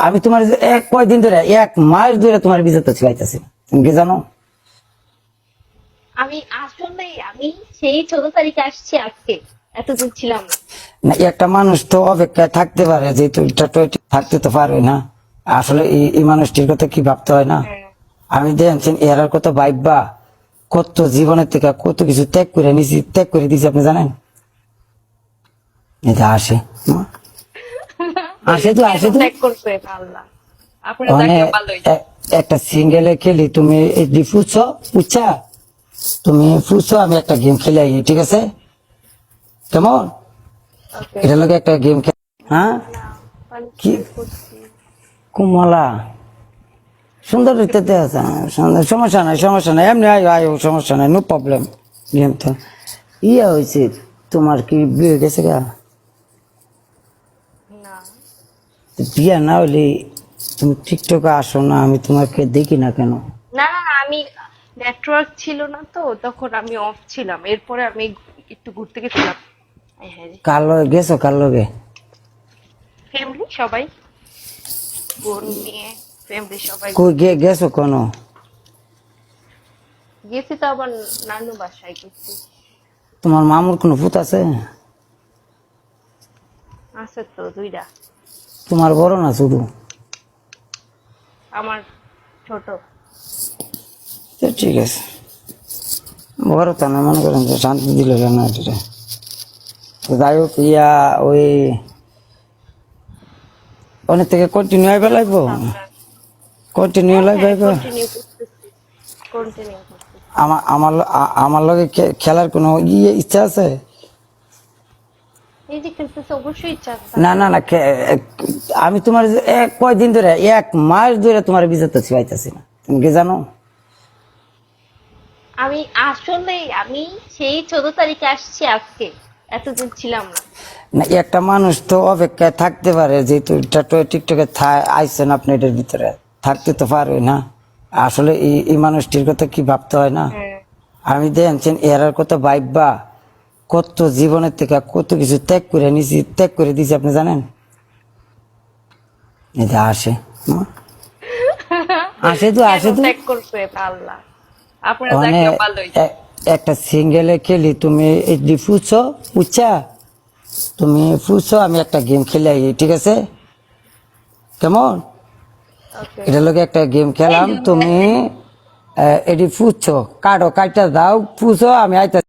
আমি তোমার এক কয়দিন ধরে 1 মাস ধরে তোমার বিজাতে শিখাইতেছি, তুমি কি জানো? আমি সেই 14 তারিখে আসছি আজকে, এতদিন ছিলাম না। না, একটা মানুষ তো অপেক্ষায় থাকতে পারে, যে থাকতে তো পারবে না। আসলে এই মানুষটির কথা কি ভাবতে হয় না? হ্যাঁ। আমি দেখছেন এরার কত ভাইবা, কত জীবনের থেকে কত কিছু ত্যাগ করে নিছি, ত্যাগ করে দিছি, আপনি জানেন? এটা আসে আসে তো আসে তো ত্যাগ করছে আল্লাহ, আপনার মানে দেখলে ভালোই। একটা সিঙ্গেলে খেলি, তুমি ফুটছো বুঝছা, তুমি ফুটছো, আমি একটা গেম খেলে আই, ঠিক আছে? কেমন? ওকে। এটা লোক একটা গেম খেলে, হ্যাঁ? না, কি পানিশমেন্ট করছি। কুমলা সুন্দর দিতে আছে, সমস্যা নাই, সমস্যা নাই, এমনি আয় আয়, সমস্যা নাই, নো প্রবলেম। গেম তো ইয়ে হয়েছে, তোমার কি বিয়ে হয়ে গেছে গা? না বিয়ে না হলে তুমি টিকটকে আসো না, আমি তোমাকে দেখি না কেন? না না না, আমি নেটওয়ার্ক ছিল না তো, তখন আমি অফ ছিলাম, এরপরে আমি একটু ঘুরতে গেছিলাম। হ্যাঁ, কার লগে গেছো, কার লগে? ফ্যামিলি সবাই, বোন নিয়ে ফ্যামিলি সবাই কই গেছো কোনো? গেছি তো, আবার নানু বাসায় গেছি। তোমার মামুর কোনো ভূত আছে? আছে তো দুইটা। তোমার বড় না শুধু? আমার ছোট। তো ঠিক আছে, বড় তা না, মনে করেন যে শান্তি দিল না এটা। তো যাই হোক, ওই অনেক থেকে কন্টিনিউ আইবে লাগবো, কন্টিনিউ লাগবে আইবে। কন্টিনিউ করতেছি, কন্টিনিউ করতেছি। আমার লগে খেলার কোনো ইচ্ছা আছে? এই যে খেলতেছে, অবশ্যই ইচ্ছা আছে। না না না, আমি তোমার কয়দিন ধরে 1 মাস ধরে তোমার বিজাতে শিখাইতেছি না, তুমি কি জানো? আমি সেই 14 তারিখে আসছি আজকে, এতদিন ছিলাম না। না, একটা মানুষ তো অপেক্ষায় থাকতে পারে, যেহেতু টিকটকে আইসেন আপনি, এটার ভিতরে থাকতে তো পারবে না। আসলে এই মানুষটির কথা কি ভাবতে হয় না? হ্যাঁ। আমি দেখছেন এরার কত ভাইবা, কত জীবনের থেকে কত কিছু ত্যাগ করে নিছি, ত্যাগ করে দিছি, আপনি জানেন? এটা আসে আসে তো আসে কেন তো ত্যাগ করছে আল্লাহ, আপনার মানে দেখলে ভালোই। একটা সিঙ্গেলে খেলি, তুমি ফুটছো বুঝছা, তুমি ফুটছো, আমি একটা গেম খেলে আই, ঠিক আছে? কেমন? ওকে। এটা লোক একটা গেম খেলাম, তুমি এটি ফুটছো, কাটো কাটটা দাও, ফুছো, আমি আইতে